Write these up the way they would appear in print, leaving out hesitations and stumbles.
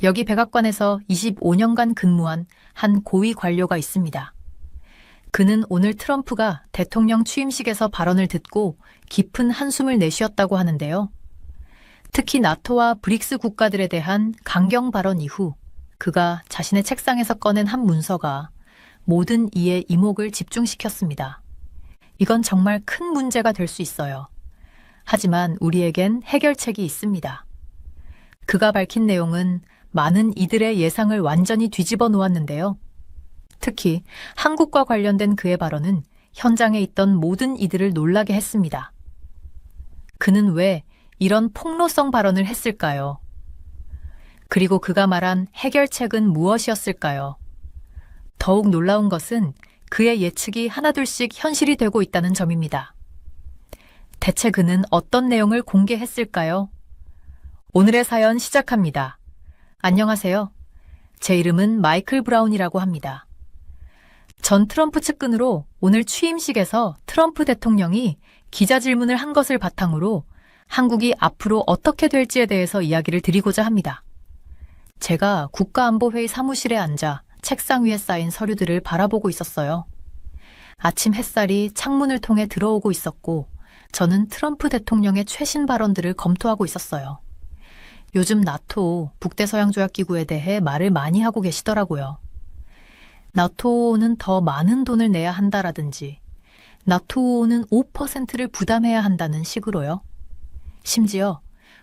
여기 백악관에서 25년간 근무한 한 고위 관료가 있습니다. 그는 오늘 트럼프가 대통령 취임식에서 발언을 듣고 깊은 한숨을 내쉬었다고 하는데요. 특히 나토와 브릭스 국가들에 대한 강경 발언 이후 그가 자신의 책상에서 꺼낸 한 문서가 모든 이의 이목을 집중시켰습니다. 이건 정말 큰 문제가 될 수 있어요. 하지만 우리에겐 해결책이 있습니다. 그가 밝힌 내용은 많은 이들의 예상을 완전히 뒤집어 놓았는데요. 특히 한국과 관련된 그의 발언은 현장에 있던 모든 이들을 놀라게 했습니다. 그는 왜 이런 폭로성 발언을 했을까요? 그리고 그가 말한 해결책은 무엇이었을까요? 더욱 놀라운 것은 그의 예측이 하나둘씩 현실이 되고 있다는 점입니다. 대체 그는 어떤 내용을 공개했을까요? 오늘의 사연 시작합니다. 안녕하세요. 제 이름은 마이클 브라운이라고 합니다. 전 트럼프 측근으로 오늘 취임식에서 트럼프 대통령이 기자 질문을 한 것을 바탕으로 한국이 앞으로 어떻게 될지에 대해서 이야기를 드리고자 합니다. 제가 국가안보회의 사무실에 앉아 책상 위에 쌓인 서류들을 바라보고 있었어요. 아침 햇살이 창문을 통해 들어오고 있었고 저는 트럼프 대통령의 최신 발언들을 검토하고 있었어요. 요즘 나토, 북대서양조약기구에 대해 말을 많이 하고 계시더라고요. 나토는 더 많은 돈을 내야 한다라든지 나토는 5%를 부담해야 한다는 식으로요. 심지어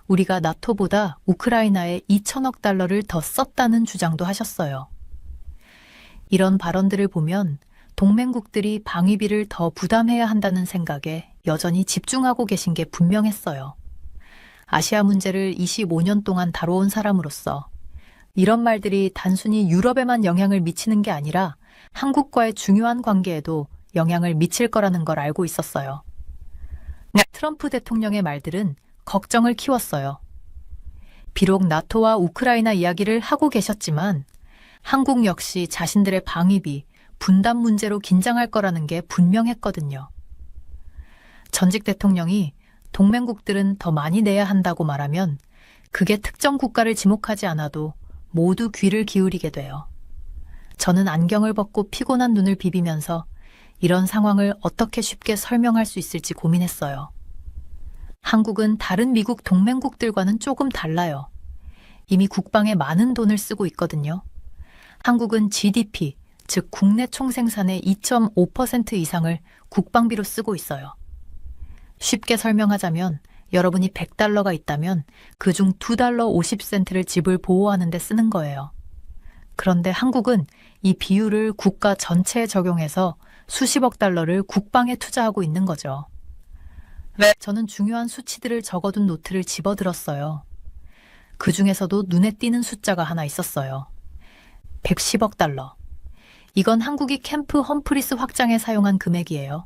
우리가 나토보다 우크라이나에 2천억 달러를 더 썼다는 주장도 하셨어요. 이런 발언들을 보면 동맹국들이 방위비를 더 부담해야 한다는 생각에 여전히 집중하고 계신 게 분명했어요. 아시아 문제를 25년 동안 다뤄온 사람으로서 이런 말들이 단순히 유럽에만 영향을 미치는 게 아니라 한국과의 중요한 관계에도 영향을 미칠 거라는 걸 알고 있었어요. 트럼프 대통령의 말들은 걱정을 키웠어요. 비록 나토와 우크라이나 이야기를 하고 계셨지만 한국 역시 자신들의 방위비, 분담 문제로 긴장할 거라는 게 분명했거든요. 전직 대통령이 동맹국들은 더 많이 내야 한다고 말하면 그게 특정 국가를 지목하지 않아도 모두 귀를 기울이게 돼요. 저는 안경을 벗고 피곤한 눈을 비비면서 이런 상황을 어떻게 쉽게 설명할 수 있을지 고민했어요. 한국은 다른 미국 동맹국들과는 조금 달라요. 이미 국방에 많은 돈을 쓰고 있거든요. 한국은 GDP, 즉 국내 총생산의 2.5% 이상을 국방비로 쓰고 있어요. 쉽게 설명하자면 여러분이 100달러가 있다면 그중 2달러 50센트를 집을 보호하는 데 쓰는 거예요. 그런데 한국은 이 비율을 국가 전체에 적용해서 수십억 달러를 국방에 투자하고 있는 거죠. 저는 중요한 수치들을 적어둔 노트를 집어들었어요. 그 중에서도 눈에 띄는 숫자가 하나 있었어요. 110억 달러. 이건 한국이 캠프 험프리스 확장에 사용한 금액이에요.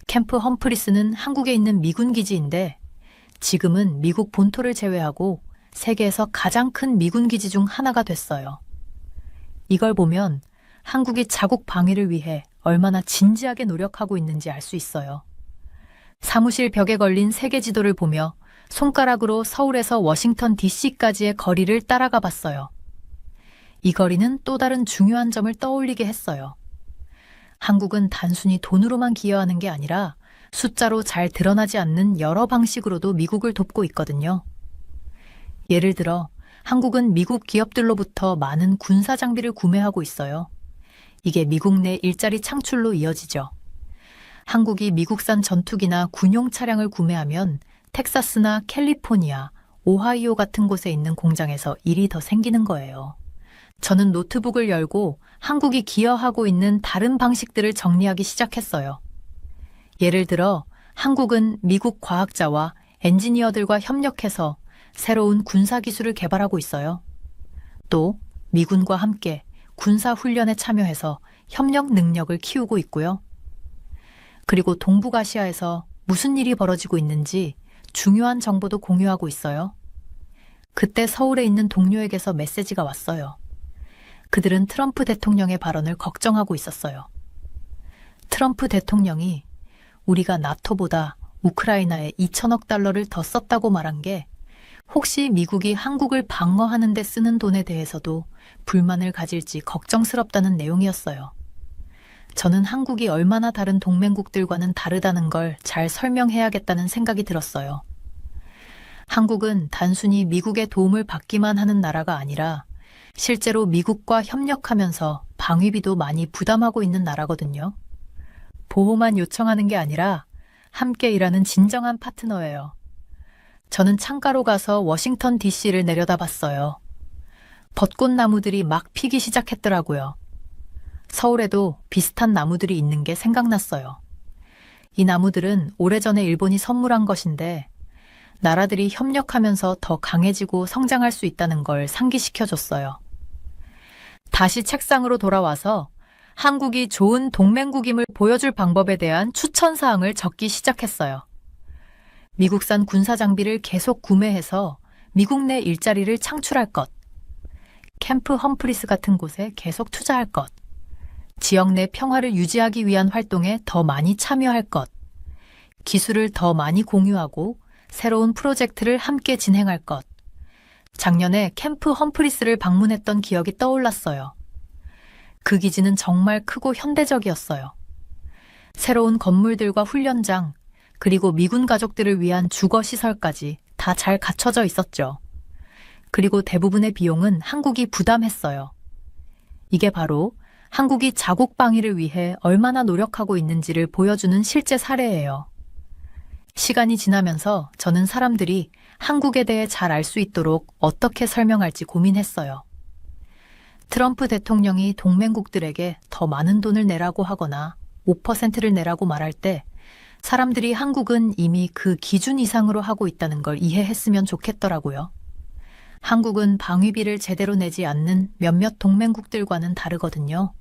캠프 험프리스는 한국에 있는 미군 기지인데 지금은 미국 본토를 제외하고 세계에서 가장 큰 미군 기지 중 하나가 됐어요. 이걸 보면 한국이 자국 방위를 위해 얼마나 진지하게 노력하고 있는지 알 수 있어요. 사무실 벽에 걸린 세계 지도를 보며 손가락으로 서울에서 워싱턴 DC까지의 거리를 따라가 봤어요. 이 거리는 또 다른 중요한 점을 떠올리게 했어요. 한국은 단순히 돈으로만 기여하는 게 아니라 숫자로 잘 드러나지 않는 여러 방식으로도 미국을 돕고 있거든요. 예를 들어 한국은 미국 기업들로부터 많은 군사 장비를 구매하고 있어요. 이게 미국 내 일자리 창출로 이어지죠. 한국이 미국산 전투기나 군용 차량을 구매하면 텍사스나 캘리포니아, 오하이오 같은 곳에 있는 공장에서 일이 더 생기는 거예요. 저는 노트북을 열고 한국이 기여하고 있는 다른 방식들을 정리하기 시작했어요. 예를 들어 한국은 미국 과학자와 엔지니어들과 협력해서 새로운 군사 기술을 개발하고 있어요. 또 미군과 함께 군사 훈련에 참여해서 협력 능력을 키우고 있고요. 그리고 동북아시아에서 무슨 일이 벌어지고 있는지 중요한 정보도 공유하고 있어요. 그때 서울에 있는 동료에게서 메시지가 왔어요. 그들은 트럼프 대통령의 발언을 걱정하고 있었어요. 트럼프 대통령이 우리가 나토보다 우크라이나에 2천억 달러를 더 썼다고 말한 게 혹시 미국이 한국을 방어하는 데 쓰는 돈에 대해서도 불만을 가질지 걱정스럽다는 내용이었어요. 저는 한국이 얼마나 다른 동맹국들과는 다르다는 걸 잘 설명해야겠다는 생각이 들었어요. 한국은 단순히 미국의 도움을 받기만 하는 나라가 아니라 실제로 미국과 협력하면서 방위비도 많이 부담하고 있는 나라거든요. 보호만 요청하는 게 아니라 함께 일하는 진정한 파트너예요. 저는 창가로 가서 워싱턴 DC를 내려다봤어요. 벚꽃나무들이 막 피기 시작했더라고요. 서울에도 비슷한 나무들이 있는 게 생각났어요. 이 나무들은 오래전에 일본이 선물한 것인데 나라들이 협력하면서 더 강해지고 성장할 수 있다는 걸 상기시켜줬어요. 다시 책상으로 돌아와서 한국이 좋은 동맹국임을 보여줄 방법에 대한 추천사항을 적기 시작했어요. 미국산 군사 장비를 계속 구매해서 미국 내 일자리를 창출할 것, 캠프 험프리스 같은 곳에 계속 투자할 것, 지역 내 평화를 유지하기 위한 활동에 더 많이 참여할 것, 기술을 더 많이 공유하고 새로운 프로젝트를 함께 진행할 것. 작년에 캠프 험프리스를 방문했던 기억이 떠올랐어요. 그 기지는 정말 크고 현대적이었어요. 새로운 건물들과 훈련장, 그리고 미군 가족들을 위한 주거시설까지 다 잘 갖춰져 있었죠. 그리고 대부분의 비용은 한국이 부담했어요. 이게 바로 한국이 자국 방위를 위해 얼마나 노력하고 있는지를 보여주는 실제 사례예요. 시간이 지나면서 저는 사람들이 한국에 대해 잘 알 수 있도록 어떻게 설명할지 고민했어요. 트럼프 대통령이 동맹국들에게 더 많은 돈을 내라고 하거나 5%를 내라고 말할 때 사람들이 한국은 이미 그 기준 이상으로 하고 있다는 걸 이해했으면 좋겠더라고요. 한국은 방위비를 제대로 내지 않는 몇몇 동맹국들과는 다르거든요.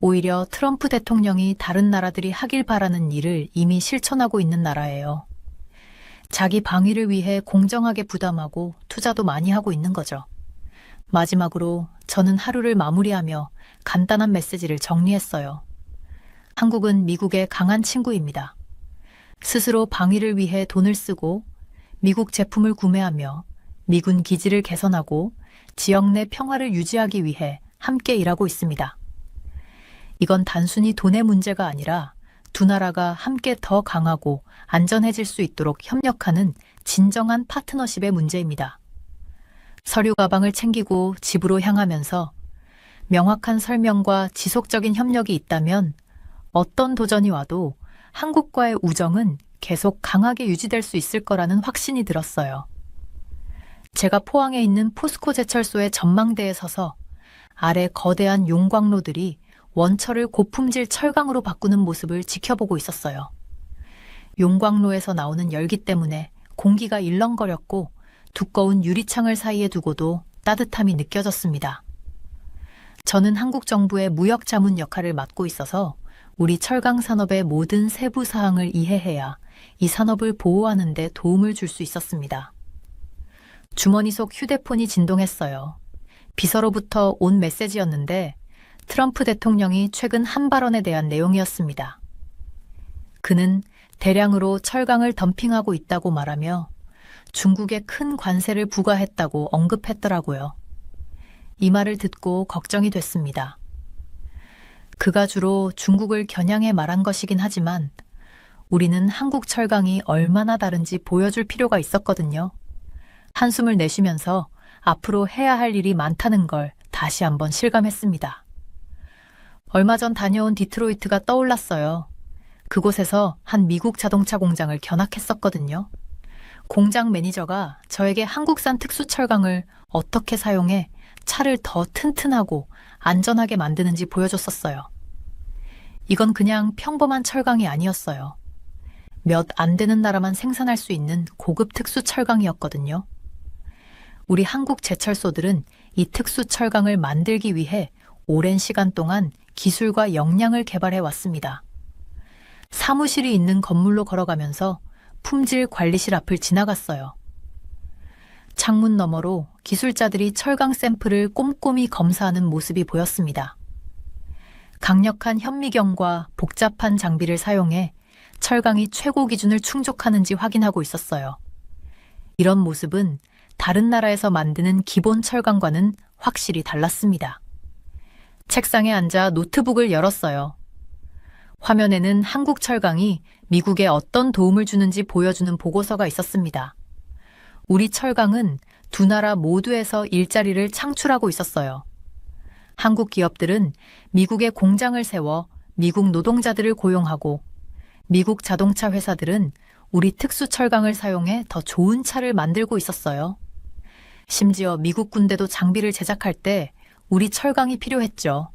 오히려 트럼프 대통령이 다른 나라들이 하길 바라는 일을 이미 실천하고 있는 나라예요. 자기 방위를 위해 공정하게 부담하고 투자도 많이 하고 있는 거죠. 마지막으로 저는 하루를 마무리하며 간단한 메시지를 정리했어요. 한국은 미국의 강한 친구입니다. 스스로 방위를 위해 돈을 쓰고 미국 제품을 구매하며 미군 기지를 개선하고 지역 내 평화를 유지하기 위해 함께 일하고 있습니다. 이건 단순히 돈의 문제가 아니라 두 나라가 함께 더 강하고 안전해질 수 있도록 협력하는 진정한 파트너십의 문제입니다. 서류 가방을 챙기고 집으로 향하면서 명확한 설명과 지속적인 협력이 있다면 어떤 도전이 와도 한국과의 우정은 계속 강하게 유지될 수 있을 거라는 확신이 들었어요. 제가 포항에 있는 포스코 제철소의 전망대에 서서 아래 거대한 용광로들이 원철을 고품질 철강으로 바꾸는 모습을 지켜보고 있었어요. 용광로에서 나오는 열기 때문에 공기가 일렁거렸고 두꺼운 유리창을 사이에 두고도 따뜻함이 느껴졌습니다. 저는 한국 정부의 무역 자문 역할을 맡고 있어서 우리 철강 산업의 모든 세부 사항을 이해해야 이 산업을 보호하는 데 도움을 줄 수 있었습니다. 주머니 속 휴대폰이 진동했어요. 비서로부터 온 메시지였는데 트럼프 대통령이 최근 한 발언에 대한 내용이었습니다. 그는 대량으로 철강을 덤핑하고 있다고 말하며 중국에 큰 관세를 부과했다고 언급했더라고요. 이 말을 듣고 걱정이 됐습니다. 그가 주로 중국을 겨냥해 말한 것이긴 하지만 우리는 한국 철강이 얼마나 다른지 보여줄 필요가 있었거든요. 한숨을 내쉬면서 앞으로 해야 할 일이 많다는 걸 다시 한번 실감했습니다. 얼마 전 다녀온 디트로이트가 떠올랐어요. 그곳에서 한 미국 자동차 공장을 견학했었거든요. 공장 매니저가 저에게 한국산 특수 철강을 어떻게 사용해 차를 더 튼튼하고 안전하게 만드는지 보여줬었어요. 이건 그냥 평범한 철강이 아니었어요. 몇 안 되는 나라만 생산할 수 있는 고급 특수 철강이었거든요. 우리 한국 제철소들은 이 특수 철강을 만들기 위해 오랜 시간 동안 기술과 역량을 개발해 왔습니다. 사무실이 있는 건물로 걸어가면서 품질 관리실 앞을 지나갔어요. 창문 너머로 기술자들이 철강 샘플을 꼼꼼히 검사하는 모습이 보였습니다. 강력한 현미경과 복잡한 장비를 사용해 철강이 최고 기준을 충족하는지 확인하고 있었어요. 이런 모습은 다른 나라에서 만드는 기본 철강과는 확실히 달랐습니다. 책상에 앉아 노트북을 열었어요. 화면에는 한국 철강이 미국에 어떤 도움을 주는지 보여주는 보고서가 있었습니다. 우리 철강은 두 나라 모두에서 일자리를 창출하고 있었어요. 한국 기업들은 미국에 공장을 세워 미국 노동자들을 고용하고 미국 자동차 회사들은 우리 특수 철강을 사용해 더 좋은 차를 만들고 있었어요. 심지어 미국 군대도 장비를 제작할 때 우리 철강이 필요했죠.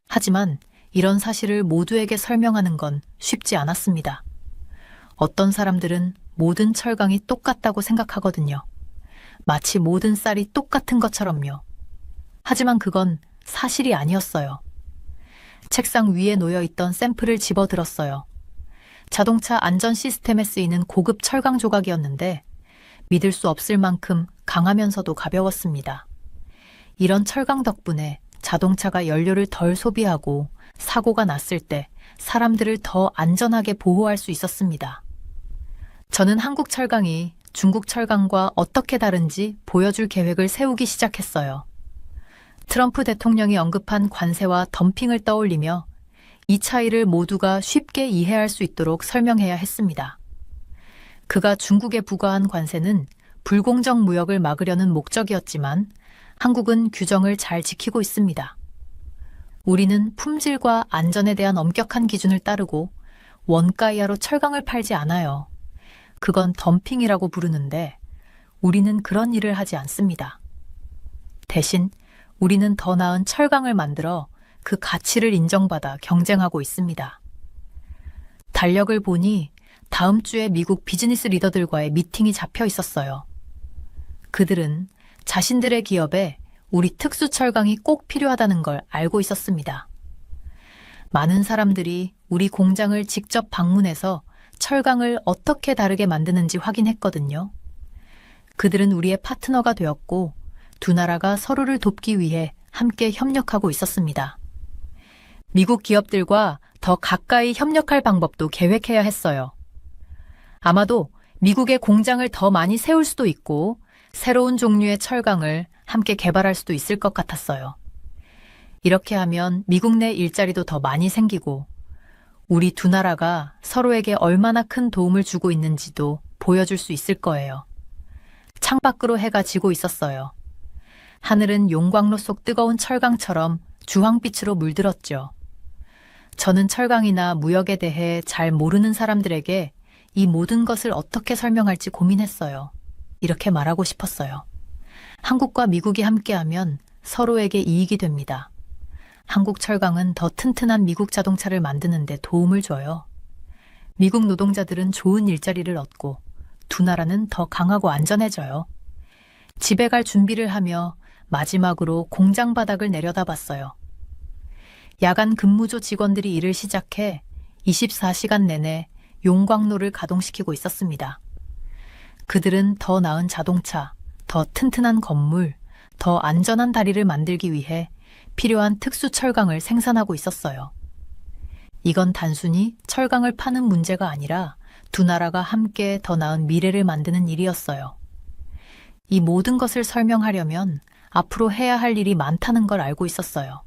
하지만 이런 사실을 모두에게 설명하는 건 쉽지 않았습니다. 어떤 사람들은 모든 철강이 똑같다고 생각하거든요. 마치 모든 쌀이 똑같은 것처럼요. 하지만 그건 사실이 아니었어요. 책상 위에 놓여 있던 샘플을 집어들었어요. 자동차 안전 시스템에 쓰이는 고급 철강 조각이었는데 믿을 수 없을 만큼 강하면서도 가벼웠습니다. 이런 철강 덕분에 자동차가 연료를 덜 소비하고 사고가 났을 때 사람들을 더 안전하게 보호할 수 있었습니다. 저는 한국 철강이 중국 철강과 어떻게 다른지 보여줄 계획을 세우기 시작했어요. 트럼프 대통령이 언급한 관세와 덤핑을 떠올리며 이 차이를 모두가 쉽게 이해할 수 있도록 설명해야 했습니다. 그가 중국에 부과한 관세는 불공정 무역을 막으려는 목적이었지만 한국은 규정을 잘 지키고 있습니다. 우리는 품질과 안전에 대한 엄격한 기준을 따르고 원가 이하로 철강을 팔지 않아요. 그건 덤핑이라고 부르는데 우리는 그런 일을 하지 않습니다. 대신 우리는 더 나은 철강을 만들어 그 가치를 인정받아 경쟁하고 있습니다. 달력을 보니 다음 주에 미국 비즈니스 리더들과의 미팅이 잡혀 있었어요. 그들은 자신들의 기업에 우리 특수 철강이 꼭 필요하다는 걸 알고 있었습니다. 많은 사람들이 우리 공장을 직접 방문해서 철강을 어떻게 다르게 만드는지 확인했거든요. 그들은 우리의 파트너가 되었고 두 나라가 서로를 돕기 위해 함께 협력하고 있었습니다. 미국 기업들과 더 가까이 협력할 방법도 계획해야 했어요. 아마도 미국의 공장을 더 많이 세울 수도 있고 새로운 종류의 철강을 함께 개발할 수도 있을 것 같았어요. 이렇게 하면 미국 내 일자리도 더 많이 생기고 우리 두 나라가 서로에게 얼마나 큰 도움을 주고 있는지도 보여줄 수 있을 거예요. 창밖으로 해가 지고 있었어요. 하늘은 용광로 속 뜨거운 철강처럼 주황빛으로 물들었죠. 저는 철강이나 무역에 대해 잘 모르는 사람들에게 이 모든 것을 어떻게 설명할지 고민했어요. 이렇게 말하고 싶었어요. 한국과 미국이 함께하면 서로에게 이익이 됩니다. 한국 철강은 더 튼튼한 미국 자동차를 만드는 데 도움을 줘요. 미국 노동자들은 좋은 일자리를 얻고 두 나라는 더 강하고 안전해져요. 집에 갈 준비를 하며 마지막으로 공장 바닥을 내려다봤어요. 야간 근무조 직원들이 일을 시작해 24시간 내내 용광로를 가동시키고 있었습니다. 그들은 더 나은 자동차, 더 튼튼한 건물, 더 안전한 다리를 만들기 위해 필요한 특수 철강을 생산하고 있었어요. 이건 단순히 철강을 파는 문제가 아니라 두 나라가 함께 더 나은 미래를 만드는 일이었어요. 이 모든 것을 설명하려면 앞으로 해야 할 일이 많다는 걸 알고 있었어요.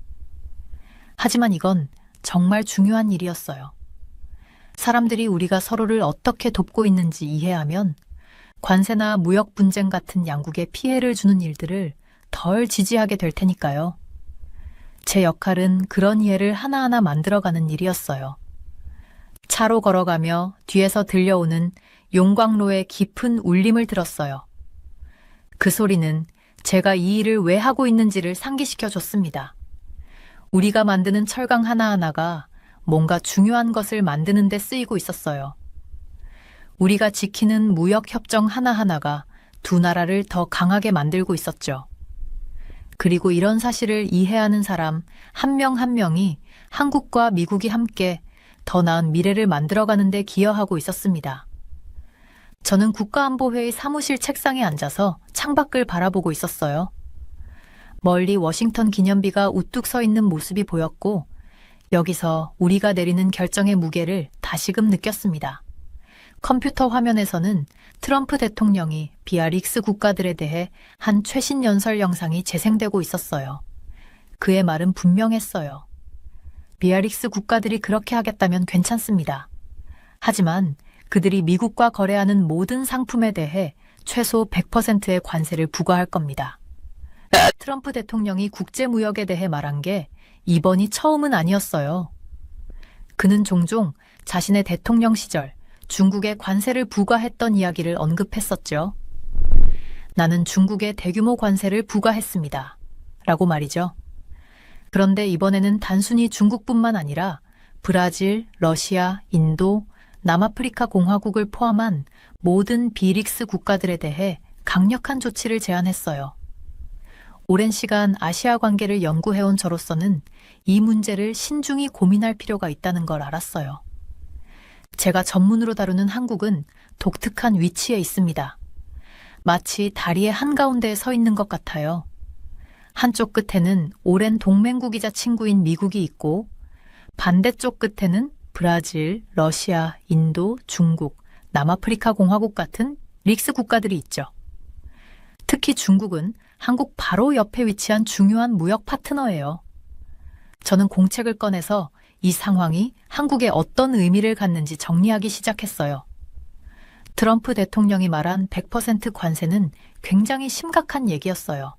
하지만 이건 정말 중요한 일이었어요. 사람들이 우리가 서로를 어떻게 돕고 있는지 이해하면 관세나 무역 분쟁 같은 양국에 피해를 주는 일들을 덜 지지하게 될 테니까요. 제 역할은 그런 이해를 하나하나 만들어가는 일이었어요. 차로 걸어가며 뒤에서 들려오는 용광로의 깊은 울림을 들었어요. 그 소리는 제가 이 일을 왜 하고 있는지를 상기시켜 줬습니다. 우리가 만드는 철강 하나하나가 뭔가 중요한 것을 만드는 데 쓰이고 있었어요. 우리가 지키는 무역협정 하나하나가 두 나라를 더 강하게 만들고 있었죠. 그리고 이런 사실을 이해하는 사람 한 명 한 명이 한국과 미국이 함께 더 나은 미래를 만들어가는 데 기여하고 있었습니다. 저는 국가안보회의 사무실 책상에 앉아서 창밖을 바라보고 있었어요. 멀리 워싱턴 기념비가 우뚝 서 있는 모습이 보였고 여기서 우리가 내리는 결정의 무게를 다시금 느꼈습니다. 컴퓨터 화면에서는 트럼프 대통령이 비아릭스 국가들에 대해 한 최신 연설 영상이 재생되고 있었어요. 그의 말은 분명했어요. 비아릭스 국가들이 그렇게 하겠다면 괜찮습니다. 하지만 그들이 미국과 거래하는 모든 상품에 대해 최소 100%의 관세를 부과할 겁니다. 트럼프 대통령이 국제무역에 대해 말한 게 이번이 처음은 아니었어요. 그는 종종 자신의 대통령 시절 중국에 관세를 부과했던 이야기를 언급했었죠. 나는 중국에 대규모 관세를 부과했습니다. 라고 말이죠. 그런데 이번에는 단순히 중국뿐만 아니라 브라질, 러시아, 인도, 남아프리카 공화국을 포함한 모든 비릭스 국가들에 대해 강력한 조치를 제안했어요. 오랜 시간 아시아 관계를 연구해온 저로서는 이 문제를 신중히 고민할 필요가 있다는 걸 알았어요. 제가 전문으로 다루는 한국은 독특한 위치에 있습니다. 마치 다리의 한가운데에 서 있는 것 같아요. 한쪽 끝에는 오랜 동맹국이자 친구인 미국이 있고 반대쪽 끝에는 브라질, 러시아, 인도, 중국, 남아프리카 공화국 같은 릭스 국가들이 있죠. 특히 중국은 한국 바로 옆에 위치한 중요한 무역 파트너예요. 저는 공책을 꺼내서 이 상황이 한국에 어떤 의미를 갖는지 정리하기 시작했어요. 트럼프 대통령이 말한 100% 관세는 굉장히 심각한 얘기였어요.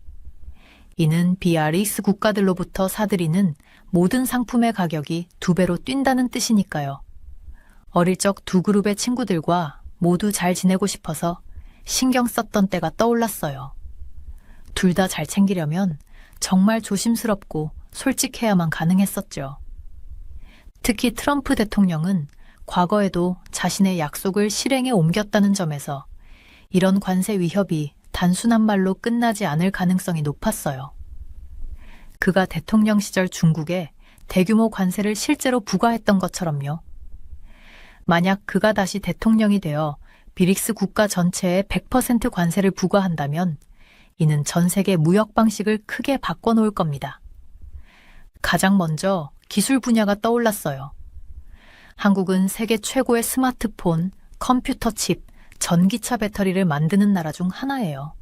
이는 비아릭스 국가들로부터 사들이는 모든 상품의 가격이 2배로 뛴다는 뜻이니까요. 어릴 적 두 그룹의 친구들과 모두 잘 지내고 싶어서 신경 썼던 때가 떠올랐어요. 둘 다 잘 챙기려면 정말 조심스럽고 솔직해야만 가능했었죠. 특히 트럼프 대통령은 과거에도 자신의 약속을 실행에 옮겼다는 점에서 이런 관세 위협이 단순한 말로 끝나지 않을 가능성이 높았어요. 그가 대통령 시절 중국에 대규모 관세를 실제로 부과했던 것처럼요. 만약 그가 다시 대통령이 되어 비릭스 국가 전체에 100% 관세를 부과한다면 이는 전 세계 무역 방식을 크게 바꿔놓을 겁니다. 가장 먼저 기술 분야가 떠올랐어요. 한국은 세계 최고의 스마트폰, 컴퓨터 칩, 전기차 배터리를 만드는 나라 중 하나예요.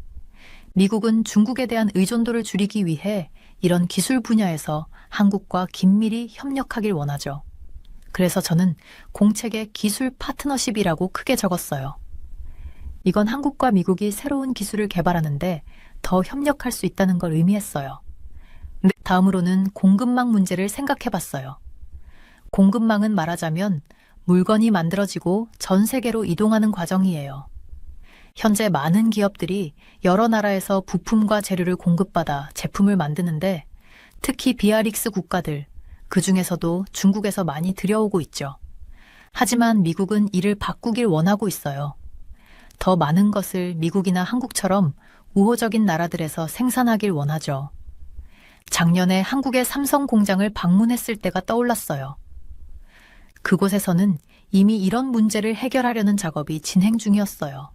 미국은 중국에 대한 의존도를 줄이기 위해 이런 기술 분야에서 한국과 긴밀히 협력하길 원하죠. 그래서 저는 공책에 기술 파트너십이라고 크게 적었어요. 이건 한국과 미국이 새로운 기술을 개발하는데 더 협력할 수 있다는 걸 의미했어요. 다음으로는 공급망 문제를 생각해 봤어요. 공급망은 말하자면 물건이 만들어지고 전 세계로 이동하는 과정이에요. 현재 많은 기업들이 여러 나라에서 부품과 재료를 공급받아 제품을 만드는데 특히 비아릭스 국가들, 그 중에서도 중국에서 많이 들여오고 있죠. 하지만 미국은 이를 바꾸길 원하고 있어요. 더 많은 것을 미국이나 한국처럼 우호적인 나라들에서 생산하길 원하죠. 작년에 한국의 삼성 공장을 방문했을 때가 떠올랐어요. 그곳에서는 이미 이런 문제를 해결하려는 작업이 진행 중이었어요.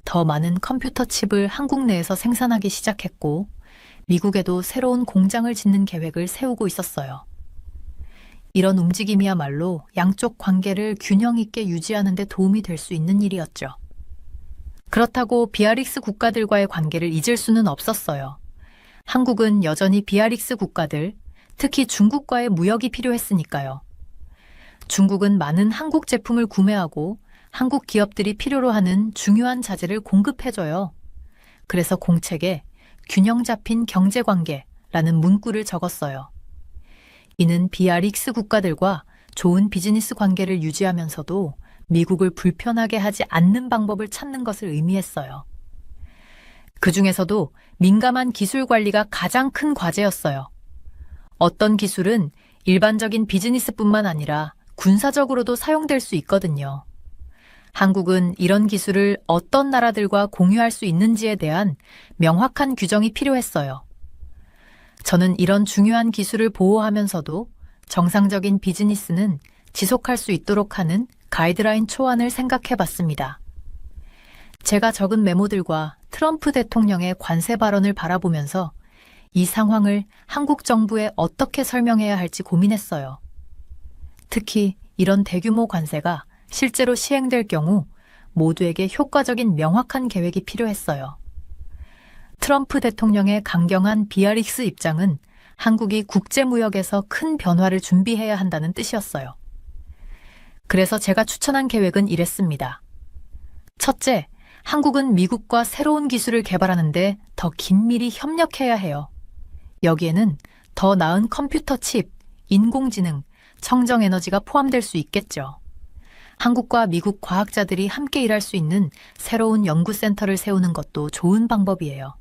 더 많은 컴퓨터 칩을 한국 내에서 생산하기 시작했고 미국에도 새로운 공장을 짓는 계획을 세우고 있었어요. 이런 움직임이야말로 양쪽 관계를 균형 있게 유지하는 데 도움이 될 수 있는 일이었죠. 그렇다고 비아릭스 국가들과의 관계를 잊을 수는 없었어요. 한국은 여전히 비아릭스 국가들, 특히 중국과의 무역이 필요했으니까요. 중국은 많은 한국 제품을 구매하고 한국 기업들이 필요로 하는 중요한 자재를 공급해줘요. 그래서 공책에 균형 잡힌 경제관계라는 문구를 적었어요. 이는 비아릭스 국가들과 좋은 비즈니스 관계를 유지하면서도 미국을 불편하게 하지 않는 방법을 찾는 것을 의미했어요. 그 중에서도 민감한 기술 관리가 가장 큰 과제였어요. 어떤 기술은 일반적인 비즈니스뿐만 아니라 군사적으로도 사용될 수 있거든요. 한국은 이런 기술을 어떤 나라들과 공유할 수 있는지에 대한 명확한 규정이 필요했어요. 저는 이런 중요한 기술을 보호하면서도 정상적인 비즈니스는 지속할 수 있도록 하는 가이드라인 초안을 생각해 봤습니다. 제가 적은 메모들과 트럼프 대통령의 관세 발언을 바라보면서 이 상황을 한국 정부에 어떻게 설명해야 할지 고민했어요. 특히 이런 대규모 관세가 실제로 시행될 경우 모두에게 효과적인 명확한 계획이 필요했어요. 트럼프 대통령의 강경한 비아릭스 입장은 한국이 국제무역에서 큰 변화를 준비해야 한다는 뜻이었어요. 그래서 제가 추천한 계획은 이랬습니다. 첫째, 한국은 미국과 새로운 기술을 개발하는데 더 긴밀히 협력해야 해요. 여기에는 더 나은 컴퓨터 칩, 인공지능, 청정에너지가 포함될 수 있겠죠. 한국과 미국 과학자들이 함께 일할 수 있는 새로운 연구센터를 세우는 것도 좋은 방법이에요.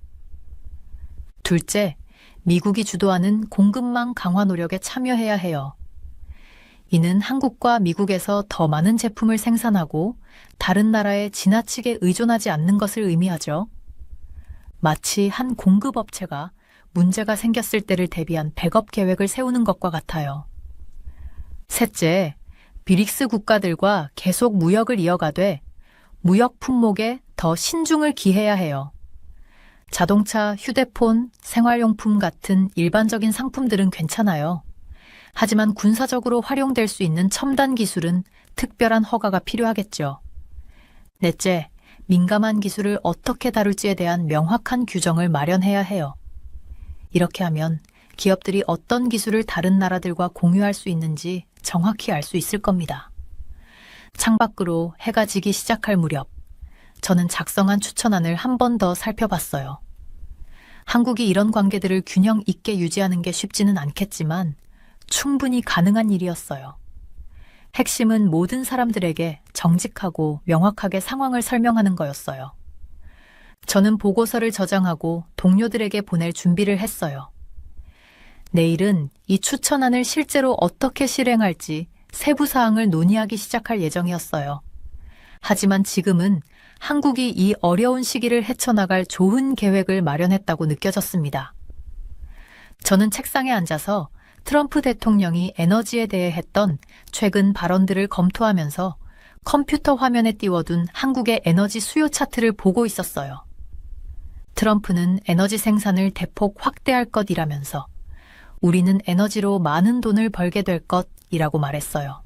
둘째, 미국이 주도하는 공급망 강화 노력에 참여해야 해요. 이는 한국과 미국에서 더 많은 제품을 생산하고 다른 나라에 지나치게 의존하지 않는 것을 의미하죠. 마치 한 공급업체가 문제가 생겼을 때를 대비한 백업 계획을 세우는 것과 같아요. 셋째, 비릭스 국가들과 계속 무역을 이어가되 무역 품목에 더 신중을 기해야 해요. 자동차, 휴대폰, 생활용품 같은 일반적인 상품들은 괜찮아요. 하지만 군사적으로 활용될 수 있는 첨단 기술은 특별한 허가가 필요하겠죠. 넷째, 민감한 기술을 어떻게 다룰지에 대한 명확한 규정을 마련해야 해요. 이렇게 하면 기업들이 어떤 기술을 다른 나라들과 공유할 수 있는지 정확히 알 수 있을 겁니다. 창밖으로 해가 지기 시작할 무렵, 저는 작성한 추천안을 한 번 더 살펴봤어요. 한국이 이런 관계들을 균형 있게 유지하는 게 쉽지는 않겠지만 충분히 가능한 일이었어요. 핵심은 모든 사람들에게 정직하고 명확하게 상황을 설명하는 거였어요. 저는 보고서를 저장하고 동료들에게 보낼 준비를 했어요. 내일은 이 추천안을 실제로 어떻게 실행할지 세부 사항을 논의하기 시작할 예정이었어요. 하지만 지금은 한국이 이 어려운 시기를 헤쳐나갈 좋은 계획을 마련했다고 느껴졌습니다. 저는 책상에 앉아서 트럼프 대통령이 에너지에 대해 했던 최근 발언들을 검토하면서 컴퓨터 화면에 띄워둔 한국의 에너지 수요 차트를 보고 있었어요. 트럼프는 에너지 생산을 대폭 확대할 것이라면서 우리는 에너지로 많은 돈을 벌게 될 것이라고 말했어요.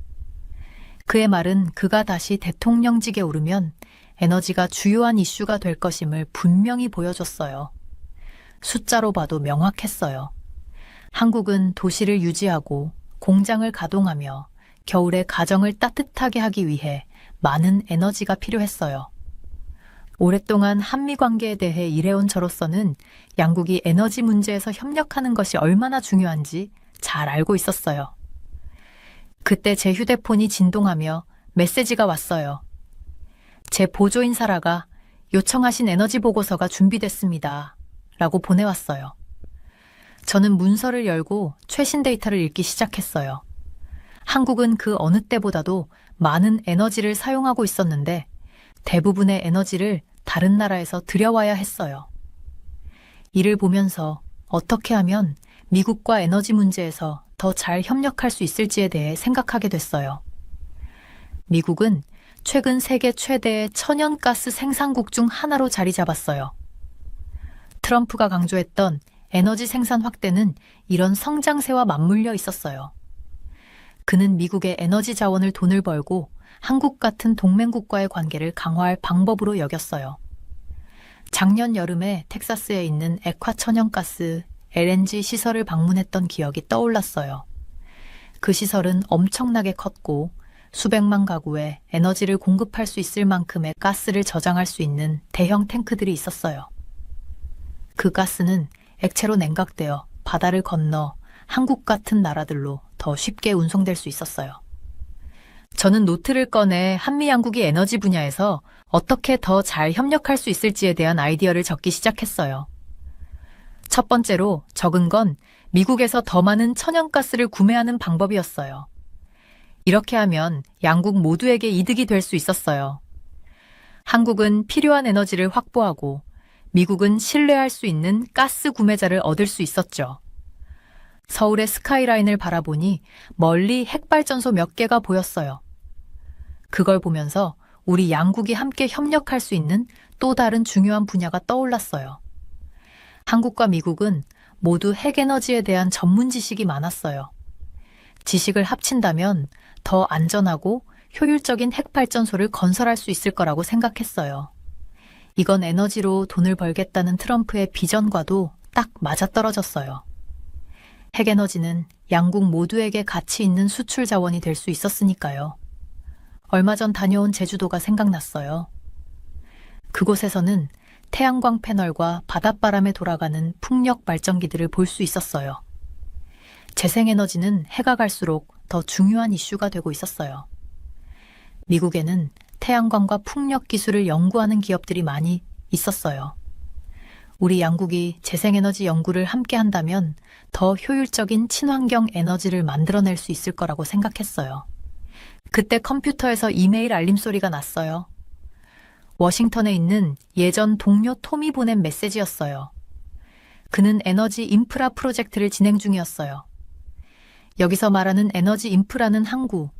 그의 말은 그가 다시 대통령직에 오르면 에너지가 주요한 이슈가 될 것임을 분명히 보여줬어요. 숫자로 봐도 명확했어요. 한국은 도시를 유지하고 공장을 가동하며 겨울에 가정을 따뜻하게 하기 위해 많은 에너지가 필요했어요. 오랫동안 한미 관계에 대해 일해온 저로서는 양국이 에너지 문제에서 협력하는 것이 얼마나 중요한지 잘 알고 있었어요. 그때 제 휴대폰이 진동하며 메시지가 왔어요. 제 보조인 사라가 요청하신 에너지 보고서가 준비됐습니다. 라고 보내왔어요. 저는 문서를 열고 최신 데이터를 읽기 시작했어요. 한국은 그 어느 때보다도 많은 에너지를 사용하고 있었는데 대부분의 에너지를 다른 나라에서 들여와야 했어요. 이를 보면서 어떻게 하면 미국과 에너지 문제에서 더 잘 협력할 수 있을지에 대해 생각하게 됐어요. 미국은 최근 세계 최대의 천연가스 생산국 중 하나로 자리 잡았어요. 트럼프가 강조했던 에너지 생산 확대는 이런 성장세와 맞물려 있었어요. 그는 미국의 에너지 자원을 돈을 벌고 한국 같은 동맹국과의 관계를 강화할 방법으로 여겼어요. 작년 여름에 텍사스에 있는 액화 천연가스 LNG 시설을 방문했던 기억이 떠올랐어요. 그 시설은 엄청나게 컸고 수백만 가구에 에너지를 공급할 수 있을 만큼의 가스를 저장할 수 있는 대형 탱크들이 있었어요. 그 가스는 액체로 냉각되어 바다를 건너 한국 같은 나라들로 더 쉽게 운송될 수 있었어요. 저는 노트를 꺼내 한미 양국이 에너지 분야에서 어떻게 더 잘 협력할 수 있을지에 대한 아이디어를 적기 시작했어요. 첫 번째로 적은 건 미국에서 더 많은 천연가스를 구매하는 방법이었어요. 이렇게 하면 양국 모두에게 이득이 될 수 있었어요. 한국은 필요한 에너지를 확보하고 미국은 신뢰할 수 있는 가스 구매자를 얻을 수 있었죠. 서울의 스카이라인을 바라보니 멀리 핵발전소 몇 개가 보였어요. 그걸 보면서 우리 양국이 함께 협력할 수 있는 또 다른 중요한 분야가 떠올랐어요. 한국과 미국은 모두 핵에너지에 대한 전문 지식이 많았어요. 지식을 합친다면 더 안전하고 효율적인 핵발전소를 건설할 수 있을 거라고 생각했어요. 이건 에너지로 돈을 벌겠다는 트럼프의 비전과도 딱 맞아떨어졌어요. 핵에너지는 양국 모두에게 가치 있는 수출 자원이 될 수 있었으니까요. 얼마 전 다녀온 제주도가 생각났어요. 그곳에서는 태양광 패널과 바닷바람에 돌아가는 풍력 발전기들을 볼 수 있었어요. 재생에너지는 해가 갈수록 더 중요한 이슈가 되고 있었어요. 미국에는 태양광과 풍력 기술을 연구하는 기업들이 많이 있었어요. 우리 양국이 재생에너지 연구를 함께 한다면 더 효율적인 친환경 에너지를 만들어낼 수 있을 거라고 생각했어요. 그때 컴퓨터에서 이메일 알림 소리가 났어요. 워싱턴에 있는 예전 동료 톰이 보낸 메시지였어요. 그는 에너지 인프라 프로젝트를 진행 중이었어요. 여기서 말하는 에너지 인프라는 항구,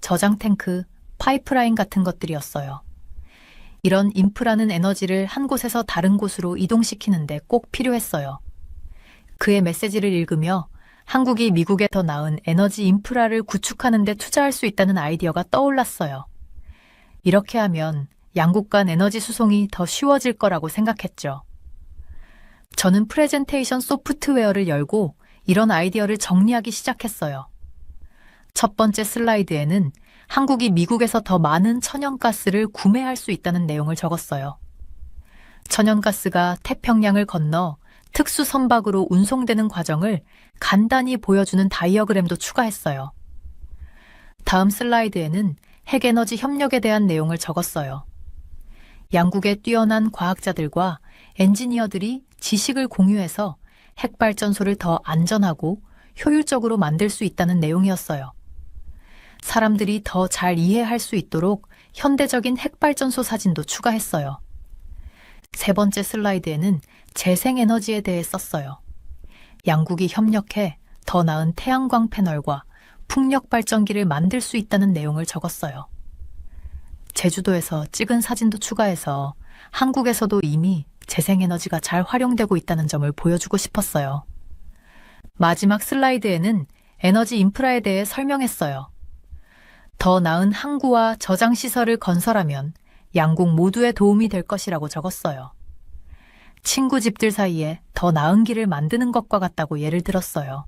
저장 탱크, 파이프라인 같은 것들이었어요. 이런 인프라는 에너지를 한 곳에서 다른 곳으로 이동시키는데 꼭 필요했어요. 그의 메시지를 읽으며 한국이 미국에 더 나은 에너지 인프라를 구축하는 데 투자할 수 있다는 아이디어가 떠올랐어요. 이렇게 하면 양국 간 에너지 수송이 더 쉬워질 거라고 생각했죠. 저는 프레젠테이션 소프트웨어를 열고 이런 아이디어를 정리하기 시작했어요. 첫 번째 슬라이드에는 한국이 미국에서 더 많은 천연가스를 구매할 수 있다는 내용을 적었어요. 천연가스가 태평양을 건너 특수 선박으로 운송되는 과정을 간단히 보여주는 다이어그램도 추가했어요. 다음 슬라이드에는 핵에너지 협력에 대한 내용을 적었어요. 양국의 뛰어난 과학자들과 엔지니어들이 지식을 공유해서 핵발전소를 더 안전하고 효율적으로 만들 수 있다는 내용이었어요. 사람들이 더 잘 이해할 수 있도록 현대적인 핵발전소 사진도 추가했어요. 세 번째 슬라이드에는 재생에너지에 대해 썼어요. 양국이 협력해 더 나은 태양광 패널과 풍력 발전기를 만들 수 있다는 내용을 적었어요. 제주도에서 찍은 사진도 추가해서 한국에서도 이미 재생에너지가 잘 활용되고 있다는 점을 보여주고 싶었어요. 마지막 슬라이드에는 에너지 인프라에 대해 설명했어요. 더 나은 항구와 저장시설을 건설하면 양국 모두에 도움이 될 것이라고 적었어요. 친구 집들 사이에 더 나은 길을 만드는 것과 같다고 예를 들었어요.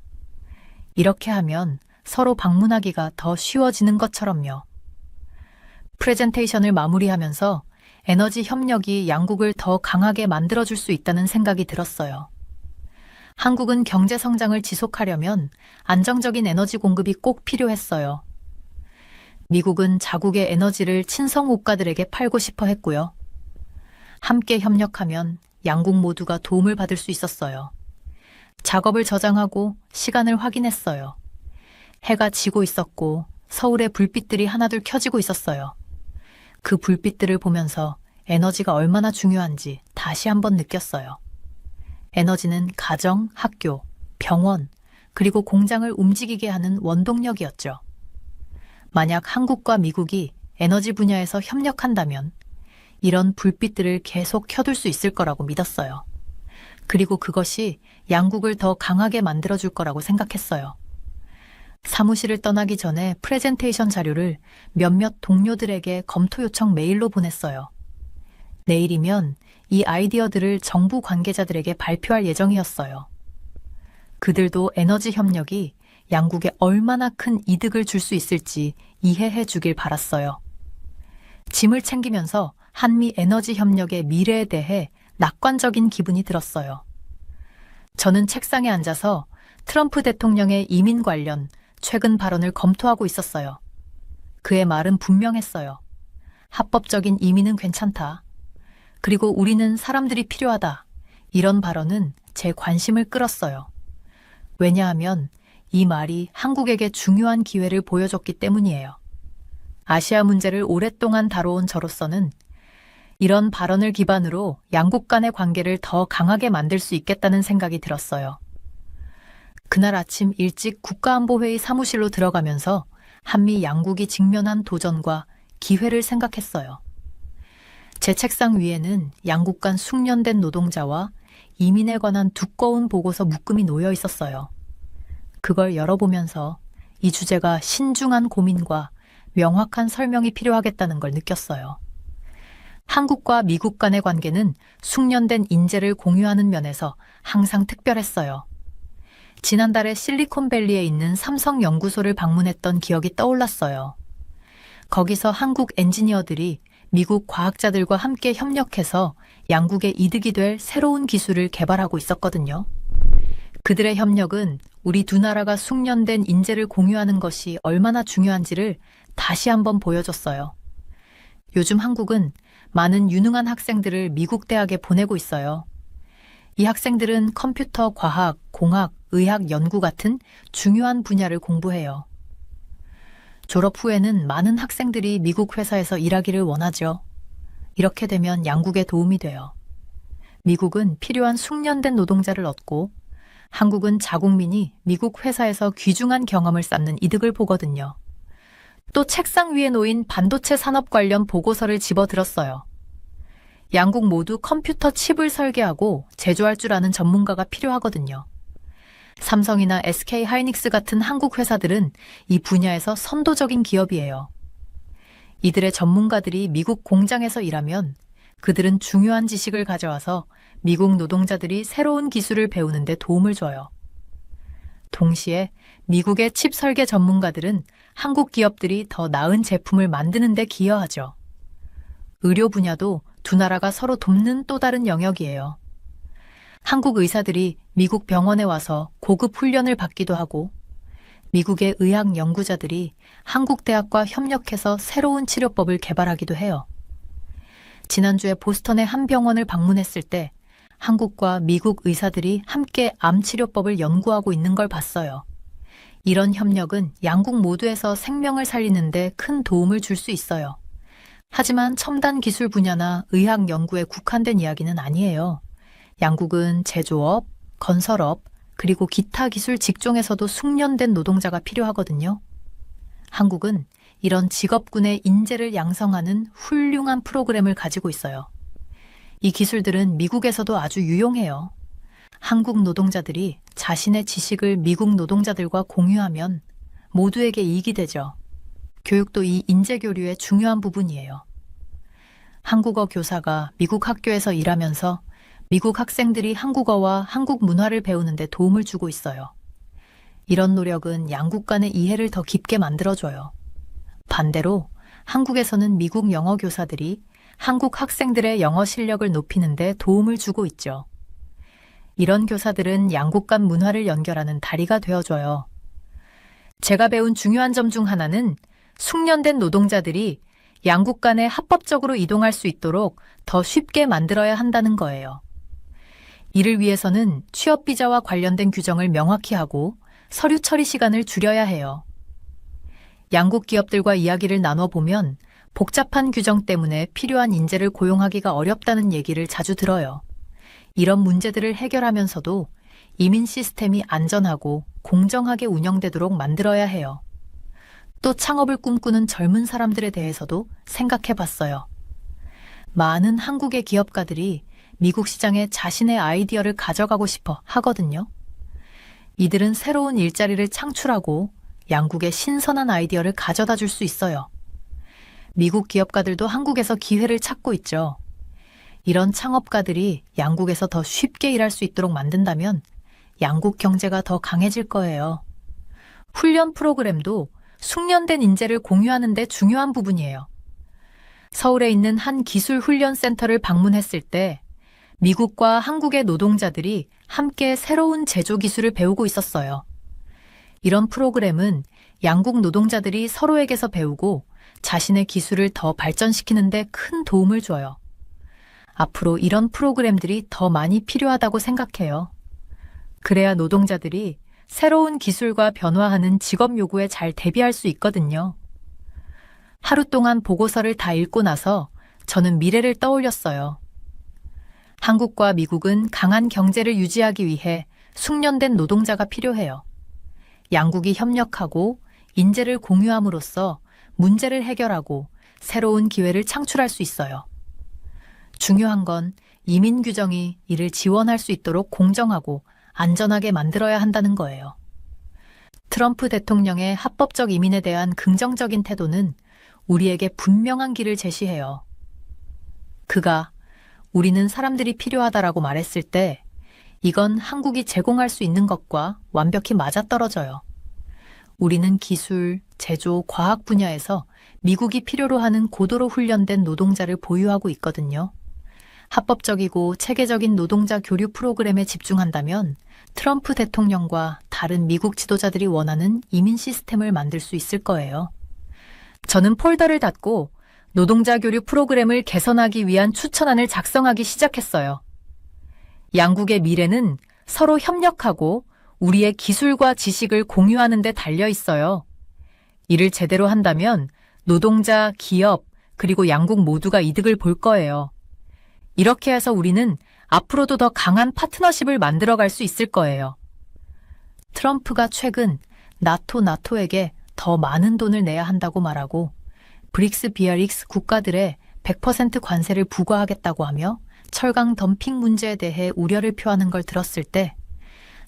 이렇게 하면 서로 방문하기가 더 쉬워지는 것처럼요. 프레젠테이션을 마무리하면서 에너지 협력이 양국을 더 강하게 만들어줄 수 있다는 생각이 들었어요. 한국은 경제 성장을 지속하려면 안정적인 에너지 공급이 꼭 필요했어요. 미국은 자국의 에너지를 친성 국가들에게 팔고 싶어 했고요. 함께 협력하면 양국 모두가 도움을 받을 수 있었어요. 작업을 저장하고 시간을 확인했어요. 해가 지고 있었고 서울의 불빛들이 하나둘 켜지고 있었어요. 그 불빛들을 보면서 에너지가 얼마나 중요한지 다시 한번 느꼈어요. 에너지는 가정, 학교, 병원, 그리고 공장을 움직이게 하는 원동력이었죠. 만약 한국과 미국이 에너지 분야에서 협력한다면 이런 불빛들을 계속 켜둘 수 있을 거라고 믿었어요. 그리고 그것이 양국을 더 강하게 만들어줄 거라고 생각했어요. 사무실을 떠나기 전에 프레젠테이션 자료를 몇몇 동료들에게 검토 요청 메일로 보냈어요. 내일이면 이 아이디어들을 정부 관계자들에게 발표할 예정이었어요. 그들도 에너지 협력이 양국에 얼마나 큰 이득을 줄 수 있을지 이해해 주길 바랐어요. 짐을 챙기면서 한미 에너지 협력의 미래에 대해 낙관적인 기분이 들었어요. 저는 책상에 앉아서 트럼프 대통령의 이민 관련 최근 발언을 검토하고 있었어요. 그의 말은 분명했어요. 합법적인 이민은 괜찮다. 그리고 우리는 사람들이 필요하다. 이런 발언은 제 관심을 끌었어요. 왜냐하면 이 말이 한국에게 중요한 기회를 보여줬기 때문이에요. 아시아 문제를 오랫동안 다뤄온 저로서는 이런 발언을 기반으로 양국 간의 관계를 더 강하게 만들 수 있겠다는 생각이 들었어요. 그날 아침 일찍 국가안보회의 사무실로 들어가면서 한미 양국이 직면한 도전과 기회를 생각했어요. 제 책상 위에는 양국 간 숙련된 노동자와 이민에 관한 두꺼운 보고서 묶음이 놓여 있었어요. 그걸 열어보면서 이 주제가 신중한 고민과 명확한 설명이 필요하겠다는 걸 느꼈어요. 한국과 미국 간의 관계는 숙련된 인재를 공유하는 면에서 항상 특별했어요. 지난달에 실리콘밸리에 있는 삼성 연구소를 방문했던 기억이 떠올랐어요. 거기서 한국 엔지니어들이 미국 과학자들과 함께 협력해서 양국의 이득이 될 새로운 기술을 개발하고 있었거든요. 그들의 협력은 우리 두 나라가 숙련된 인재를 공유하는 것이 얼마나 중요한지를 다시 한번 보여줬어요. 요즘 한국은 많은 유능한 학생들을 미국 대학에 보내고 있어요. 이 학생들은 컴퓨터, 과학, 공학, 의학 연구 같은 중요한 분야를 공부해요. 졸업 후에는 많은 학생들이 미국 회사에서 일하기를 원하죠. 이렇게 되면 양국에 도움이 돼요. 미국은 필요한 숙련된 노동자를 얻고 한국은 자국민이 미국 회사에서 귀중한 경험을 쌓는 이득을 보거든요. 또 책상 위에 놓인 반도체 산업 관련 보고서를 집어들었어요. 양국 모두 컴퓨터 칩을 설계하고 제조할 줄 아는 전문가가 필요하거든요. 삼성이나 SK 하이닉스 같은 한국 회사들은 이 분야에서 선도적인 기업이에요. 이들의 전문가들이 미국 공장에서 일하면 그들은 중요한 지식을 가져와서 미국 노동자들이 새로운 기술을 배우는 데 도움을 줘요. 동시에 미국의 칩 설계 전문가들은 한국 기업들이 더 나은 제품을 만드는 데 기여하죠. 의료 분야도 두 나라가 서로 돕는 또 다른 영역이에요. 한국 의사들이 미국 병원에 와서 고급 훈련을 받기도 하고 미국의 의학 연구자들이 한국 대학과 협력해서 새로운 치료법을 개발하기도 해요. 지난주에 보스턴의 한 병원을 방문했을 때 한국과 미국 의사들이 함께 암 치료법을 연구하고 있는 걸 봤어요. 이런 협력은 양국 모두에서 생명을 살리는 데 큰 도움을 줄 수 있어요. 하지만 첨단 기술 분야나 의학 연구에 국한된 이야기는 아니에요. 양국은 제조업, 건설업, 그리고 기타 기술 직종에서도 숙련된 노동자가 필요하거든요. 한국은 이런 직업군의 인재를 양성하는 훌륭한 프로그램을 가지고 있어요. 이 기술들은 미국에서도 아주 유용해요. 한국 노동자들이 자신의 지식을 미국 노동자들과 공유하면 모두에게 이익이 되죠. 교육도 이 인재 교류의 중요한 부분이에요. 한국어 교사가 미국 학교에서 일하면서 미국 학생들이 한국어와 한국 문화를 배우는 데 도움을 주고 있어요. 이런 노력은 양국 간의 이해를 더 깊게 만들어줘요. 반대로 한국에서는 미국 영어 교사들이 한국 학생들의 영어 실력을 높이는 데 도움을 주고 있죠. 이런 교사들은 양국 간 문화를 연결하는 다리가 되어줘요. 제가 배운 중요한 점 중 하나는 숙련된 노동자들이 양국 간에 합법적으로 이동할 수 있도록 더 쉽게 만들어야 한다는 거예요. 이를 위해서는 취업 비자와 관련된 규정을 명확히 하고 서류 처리 시간을 줄여야 해요. 양국 기업들과 이야기를 나눠보면 복잡한 규정 때문에 필요한 인재를 고용하기가 어렵다는 얘기를 자주 들어요. 이런 문제들을 해결하면서도 이민 시스템이 안전하고 공정하게 운영되도록 만들어야 해요. 또 창업을 꿈꾸는 젊은 사람들에 대해서도 생각해 봤어요. 많은 한국의 기업가들이 미국 시장에 자신의 아이디어를 가져가고 싶어 하거든요. 이들은 새로운 일자리를 창출하고 양국의 신선한 아이디어를 가져다 줄 수 있어요. 미국 기업가들도 한국에서 기회를 찾고 있죠. 이런 창업가들이 양국에서 더 쉽게 일할 수 있도록 만든다면 양국 경제가 더 강해질 거예요. 훈련 프로그램도 숙련된 인재를 공유하는 데 중요한 부분이에요. 서울에 있는 한 기술 훈련 센터를 방문했을 때 미국과 한국의 노동자들이 함께 새로운 제조 기술을 배우고 있었어요. 이런 프로그램은 양국 노동자들이 서로에게서 배우고 자신의 기술을 더 발전시키는 데 큰 도움을 줘요. 앞으로 이런 프로그램들이 더 많이 필요하다고 생각해요. 그래야 노동자들이 새로운 기술과 변화하는 직업 요구에 잘 대비할 수 있거든요. 하루 동안 보고서를 다 읽고 나서 저는 미래를 떠올렸어요. 한국과 미국은 강한 경제를 유지하기 위해 숙련된 노동자가 필요해요. 양국이 협력하고 인재를 공유함으로써 문제를 해결하고 새로운 기회를 창출할 수 있어요. 중요한 건 이민 규정이 이를 지원할 수 있도록 공정하고 안전하게 만들어야 한다는 거예요. 트럼프 대통령의 합법적 이민에 대한 긍정적인 태도는 우리에게 분명한 길을 제시해요. 그가 우리는 사람들이 필요하다라고 말했을 때 이건 한국이 제공할 수 있는 것과 완벽히 맞아떨어져요. 우리는 기술, 제조, 과학 분야에서 미국이 필요로 하는 고도로 훈련된 노동자를 보유하고 있거든요. 합법적이고 체계적인 노동자 교류 프로그램에 집중한다면 트럼프 대통령과 다른 미국 지도자들이 원하는 이민 시스템을 만들 수 있을 거예요. 저는 폴더를 닫고 노동자 교류 프로그램을 개선하기 위한 추천안을 작성하기 시작했어요. 양국의 미래는 서로 협력하고 우리의 기술과 지식을 공유하는 데 달려 있어요. 이를 제대로 한다면 노동자, 기업, 그리고 양국 모두가 이득을 볼 거예요. 이렇게 해서 우리는 앞으로도 더 강한 파트너십을 만들어갈 수 있을 거예요. 트럼프가 최근 나토에게 더 많은 돈을 내야 한다고 말하고 브릭스 비아릭스 국가들의 100% 관세를 부과하겠다고 하며 철강 덤핑 문제에 대해 우려를 표하는 걸 들었을 때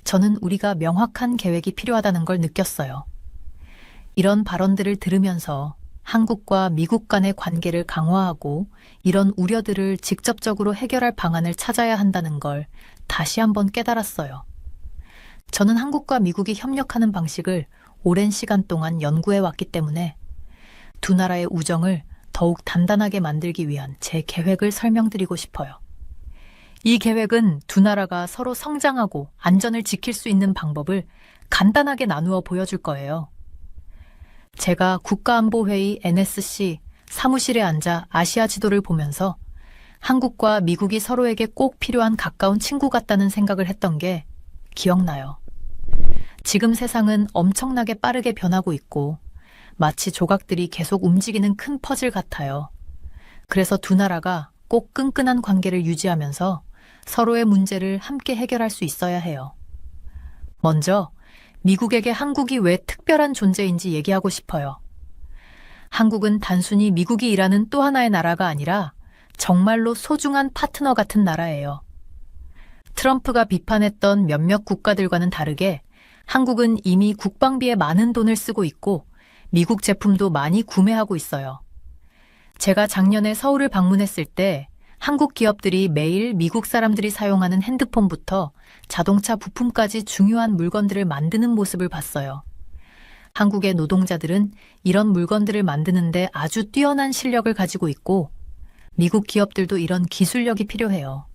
저는 우리가 명확한 계획이 필요하다는 걸 느꼈어요. 이런 발언들을 들으면서 한국과 미국 간의 관계를 강화하고 이런 우려들을 직접적으로 해결할 방안을 찾아야 한다는 걸 다시 한번 깨달았어요. 저는 한국과 미국이 협력하는 방식을 오랜 시간 동안 연구해 왔기 때문에 두 나라의 우정을 더욱 단단하게 만들기 위한 제 계획을 설명드리고 싶어요. 이 계획은 두 나라가 서로 성장하고 안전을 지킬 수 있는 방법을 간단하게 나누어 보여줄 거예요. 제가 국가안보회의 NSC 사무실에 앉아 아시아 지도를 보면서 한국과 미국이 서로에게 꼭 필요한 가까운 친구 같다는 생각을 했던 게 기억나요. 지금 세상은 엄청나게 빠르게 변하고 있고 마치 조각들이 계속 움직이는 큰 퍼즐 같아요. 그래서 두 나라가 꼭 끈끈한 관계를 유지하면서 서로의 문제를 함께 해결할 수 있어야 해요. 먼저 미국에게 한국이 왜 특별한 존재인지 얘기하고 싶어요. 한국은 단순히 미국이 일하는 또 하나의 나라가 아니라 정말로 소중한 파트너 같은 나라예요. 트럼프가 비판했던 몇몇 국가들과는 다르게 한국은 이미 국방비에 많은 돈을 쓰고 있고 미국 제품도 많이 구매하고 있어요. 제가 작년에 서울을 방문했을 때 한국 기업들이 매일 미국 사람들이 사용하는 핸드폰부터 자동차 부품까지 중요한 물건들을 만드는 모습을 봤어요. 한국의 노동자들은 이런 물건들을 만드는데 아주 뛰어난 실력을 가지고 있고 미국 기업들도 이런 기술력이 필요해요.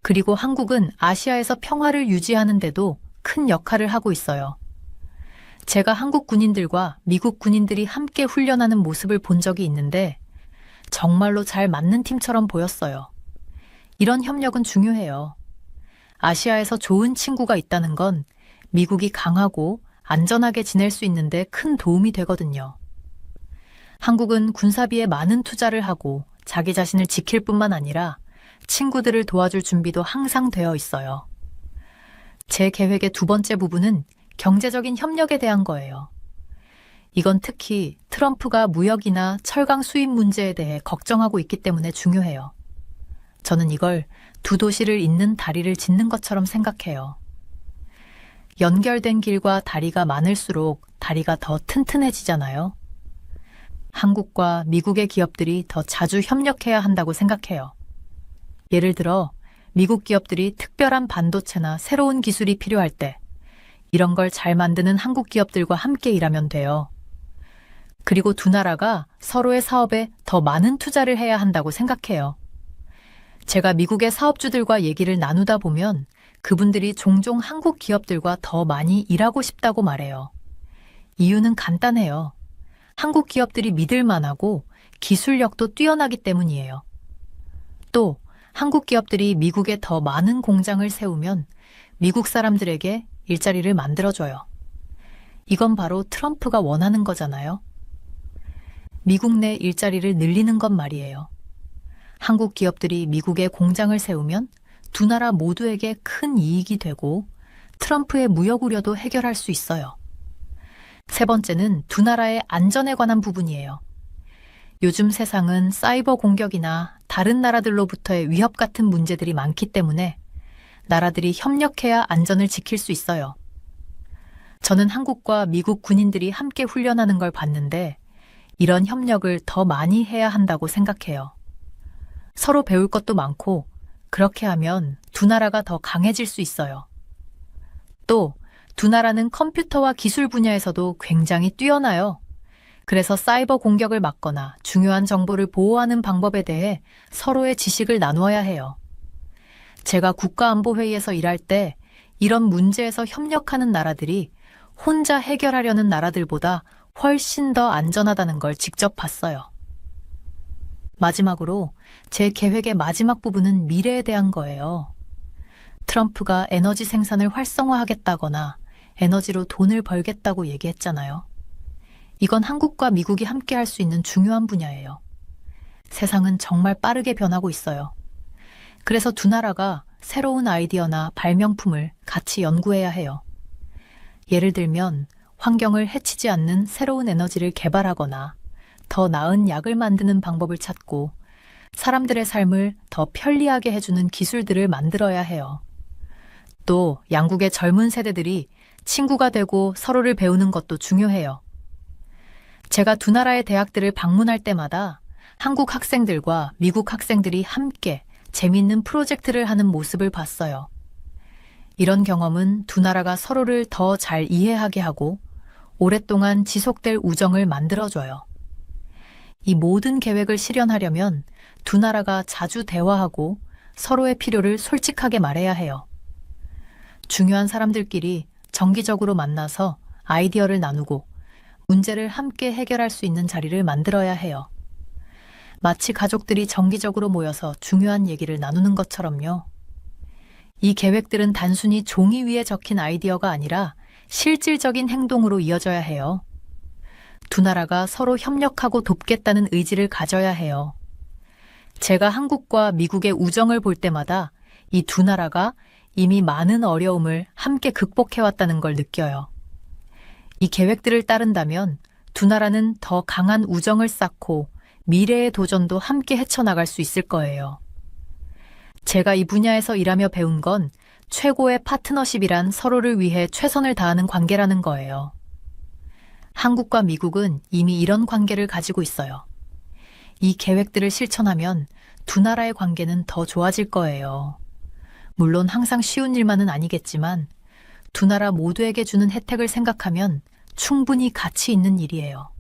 그리고 한국은 아시아에서 평화를 유지하는 데도 큰 역할을 하고 있어요. 제가 한국 군인들과 미국 군인들이 함께 훈련하는 모습을 본 적이 있는데 정말로 잘 맞는 팀처럼 보였어요. 이런 협력은 중요해요. 아시아에서 좋은 친구가 있다는 건 미국이 강하고 안전하게 지낼 수 있는데 큰 도움이 되거든요. 한국은 군사비에 많은 투자를 하고 자기 자신을 지킬 뿐만 아니라 친구들을 도와줄 준비도 항상 되어 있어요. 제 계획의 두 번째 부분은 경제적인 협력에 대한 거예요. 이건 특히 트럼프가 무역이나 철강 수입 문제에 대해 걱정하고 있기 때문에 중요해요. 저는 이걸 두 도시를 잇는 다리를 짓는 것처럼 생각해요. 연결된 길과 다리가 많을수록 다리가 더 튼튼해지잖아요. 한국과 미국의 기업들이 더 자주 협력해야 한다고 생각해요. 예를 들어 미국 기업들이 특별한 반도체나 새로운 기술이 필요할 때 이런 걸 잘 만드는 한국 기업들과 함께 일하면 돼요. 그리고 두 나라가 서로의 사업에 더 많은 투자를 해야 한다고 생각해요. 제가 미국의 사업주들과 얘기를 나누다 보면 그분들이 종종 한국 기업들과 더 많이 일하고 싶다고 말해요. 이유는 간단해요. 한국 기업들이 믿을 만하고 기술력도 뛰어나기 때문이에요. 또 한국 기업들이 미국에 더 많은 공장을 세우면 미국 사람들에게 일자리를 만들어줘요. 이건 바로 트럼프가 원하는 거잖아요. 미국 내 일자리를 늘리는 것 말이에요. 한국 기업들이 미국에 공장을 세우면 두 나라 모두에게 큰 이익이 되고 트럼프의 무역 우려도 해결할 수 있어요. 세 번째는 두 나라의 안전에 관한 부분이에요. 요즘 세상은 사이버 공격이나 다른 나라들로부터의 위협 같은 문제들이 많기 때문에 나라들이 협력해야 안전을 지킬 수 있어요. 저는 한국과 미국 군인들이 함께 훈련하는 걸 봤는데 이런 협력을 더 많이 해야 한다고 생각해요. 서로 배울 것도 많고 그렇게 하면 두 나라가 더 강해질 수 있어요. 또 두 나라는 컴퓨터와 기술 분야에서도 굉장히 뛰어나요. 그래서 사이버 공격을 막거나 중요한 정보를 보호하는 방법에 대해 서로의 지식을 나누어야 해요. 제가 국가안보회의에서 일할 때 이런 문제에서 협력하는 나라들이 혼자 해결하려는 나라들보다 훨씬 더 안전하다는 걸 직접 봤어요. 마지막으로 제 계획의 마지막 부분은 미래에 대한 거예요. 트럼프가 에너지 생산을 활성화하겠다거나 에너지로 돈을 벌겠다고 얘기했잖아요. 이건 한국과 미국이 함께 할 수 있는 중요한 분야예요. 세상은 정말 빠르게 변하고 있어요. 그래서 두 나라가 새로운 아이디어나 발명품을 같이 연구해야 해요. 예를 들면 환경을 해치지 않는 새로운 에너지를 개발하거나 더 나은 약을 만드는 방법을 찾고 사람들의 삶을 더 편리하게 해주는 기술들을 만들어야 해요. 또 양국의 젊은 세대들이 친구가 되고 서로를 배우는 것도 중요해요. 제가 두 나라의 대학들을 방문할 때마다 한국 학생들과 미국 학생들이 함께 재미있는 프로젝트를 하는 모습을 봤어요. 이런 경험은 두 나라가 서로를 더 잘 이해하게 하고 오랫동안 지속될 우정을 만들어줘요. 이 모든 계획을 실현하려면 두 나라가 자주 대화하고 서로의 필요를 솔직하게 말해야 해요. 중요한 사람들끼리 정기적으로 만나서 아이디어를 나누고 문제를 함께 해결할 수 있는 자리를 만들어야 해요. 마치 가족들이 정기적으로 모여서 중요한 얘기를 나누는 것처럼요. 이 계획들은 단순히 종이 위에 적힌 아이디어가 아니라 실질적인 행동으로 이어져야 해요. 두 나라가 서로 협력하고 돕겠다는 의지를 가져야 해요. 제가 한국과 미국의 우정을 볼 때마다 이 두 나라가 이미 많은 어려움을 함께 극복해왔다는 걸 느껴요. 이 계획들을 따른다면 두 나라는 더 강한 우정을 쌓고 미래의 도전도 함께 헤쳐나갈 수 있을 거예요. 제가 이 분야에서 일하며 배운 건 최고의 파트너십이란 서로를 위해 최선을 다하는 관계라는 거예요. 한국과 미국은 이미 이런 관계를 가지고 있어요. 이 계획들을 실천하면 두 나라의 관계는 더 좋아질 거예요. 물론 항상 쉬운 일만은 아니겠지만 두 나라 모두에게 주는 혜택을 생각하면 충분히 가치 있는 일이에요.